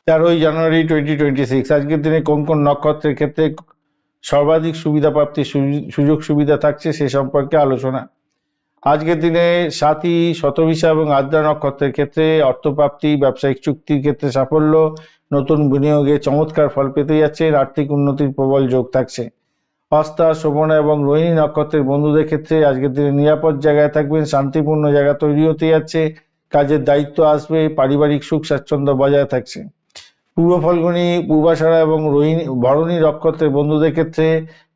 13 জানুয়ারি 2026। আজকের দিনে কোন কোন নক্ষত্রের ক্ষেত্রে সর্বাধিক সুবিধা প্রাপ্তির সুযোগ সুবিধা থাকছে সে সম্পর্কে আলোচনা। আজকের দিনে সাথী, শতভিষা এবং আদ্রা নক্ষত্রের ক্ষেত্রে অর্থপ্রাপ্তি, ব্যবসায়িক চুক্তির ক্ষেত্রে সাফল্য, নতুন বিনিয়োগে চমৎকার ফল পেতে যাচ্ছেন, আর্থিক উন্নতির প্রবল যোগ থাকছে। হস্তা, শোভনা এবং রোহিণী নক্ষত্রের বন্ধুদের ক্ষেত্রে আজকের দিনে নিরাপদ জায়গায় থাকবেন, শান্তিপূর্ণ জায়গা তৈরি হতে যাচ্ছে, কাজের দায়িত্ব আসবে, পারিবারিক সুখ স্বাচ্ছন্দ্য বজায় থাকছে। পূর্ব ফাল্গুনী, পূর্বাষাঢ়া এবং ভরণী নক্ষত্রের বন্ধুদের ক্ষেত্রে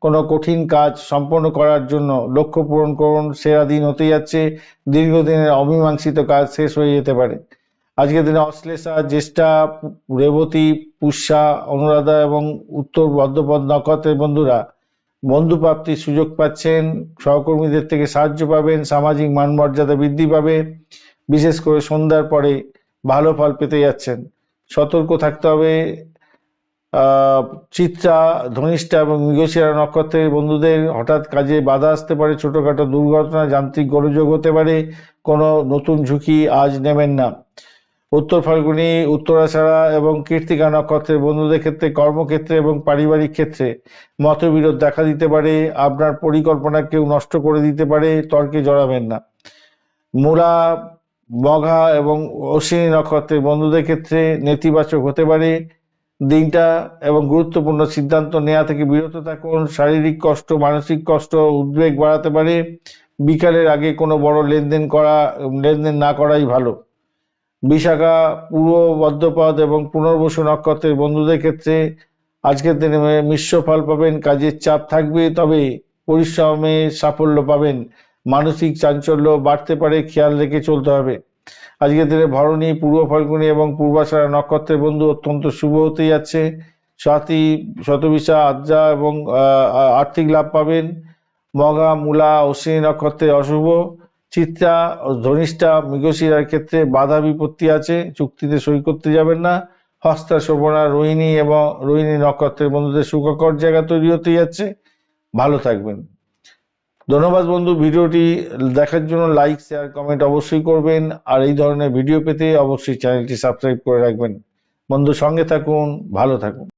কোনো কঠিন কাজ সম্পন্ন করার জন্য লক্ষ্য পূরণ করুন, সেরা দিন হতে যাচ্ছে, দীর্ঘদিনের অমীমাংসিত কাজ শেষ হয়ে যেতে পারে। আজকের দিনে অশ্লেষা, জ্যেষ্ঠা, রেবতী, পুষ্যা, অনুরাধা এবং উত্তর ভদ্রপদ নক্ষত্রের বন্ধুরা বন্ধু প্রাপ্তির সুযোগ পাচ্ছেন, সহকর্মীদের থেকে সাহায্য পাবেন, সামাজিক মান মর্যাদা বৃদ্ধি পাবে, বিশেষ করে সন্ধ্যার পরে ভালো ফল পেতে যাচ্ছেন। সতর্ক থাকতে হবে চিত্রা, ধনিষ্ঠা এবং মৃগশিরা নক্ষত্রের বন্ধুদের হঠাৎ কাজে বাধা আসতে পারে, ছোটখাটো দুর্ঘটনা, যান্ত্রিক গোলযোগ হতে পারে, কোনো নতুন ঝুঁকি আজ নেবেন না। উত্তর ফাল্গুনী, উত্তরাষাঢ়া এবং কৃত্তিকা নক্ষত্রের বন্ধুদের ক্ষেত্রে কর্মক্ষেত্রে এবং পারিবারিক ক্ষেত্রে মতবিরোধ দেখা দিতে পারে, আপনার পরিকল্পনা কেউ নষ্ট করে দিতে পারে, তর্কে জড়াবেন না। মূলা, মঘা এবং অশ্বিনী নক্ষত্রের বন্ধুদের ক্ষেত্রে নেতিবাচক হতে পারে দিনটা, এবং গুরুত্বপূর্ণ সিদ্ধান্ত নেওয়া থেকে বিরত থাকুন। শারীরিক কষ্ট, মানসিক কষ্ট, উদ্বেগ বাড়াতে পারে। বিকালের আগে কোনো বড় লেনদেন না করাই ভালো। বিশাখা, পূর্ব বদ্রপদ এবং পুনর্বসু নক্ষত্রের বন্ধুদের ক্ষেত্রে আজকের দিনে মিশ্র ফল পাবেন, কাজের চাপ থাকবে, তবে পরিশ্রমে সাফল্য পাবেন। মানসিক চাঞ্চল্য বাড়তে পারে, খেয়াল রেখে চলতে হবে। আজকের দিনে ভরণী, পূর্ব ফাল্গুনী এবং পূর্বাষাঢ়া নক্ষত্রের বন্ধু অত্যন্ত শুভ হতে যাচ্ছে। সাথী, শতভিষা, আদ্রা এবং আর্থিক লাভ পাবেন। মঘা, মূলা, অশ্বিনী নক্ষত্রে অশুভ। চিত্রা, ধনিষ্ঠা, মৃগশিরার ক্ষেত্রে বাধা বিপত্তি আছে, চুক্তিতে সই করতে যাবেন না। হস্তা, শোভনা, রোহিণী নক্ষত্রের বন্ধুদের সুখকর জায়গা তৈরি হতে যাচ্ছে, ভালো থাকবেন। ধন্যবাদ বন্ধু, ভিডিওটি দেখার জন্য লাইক, শেয়ার, কমেন্ট অবশ্যই করবেন, আর এই ধরনের ভিডিও পেতে অবশ্যই চ্যানেলটি সাবস্ক্রাইব করে রাখবেন। বন্ধু সঙ্গে থাকুন, ভালো থাকুন।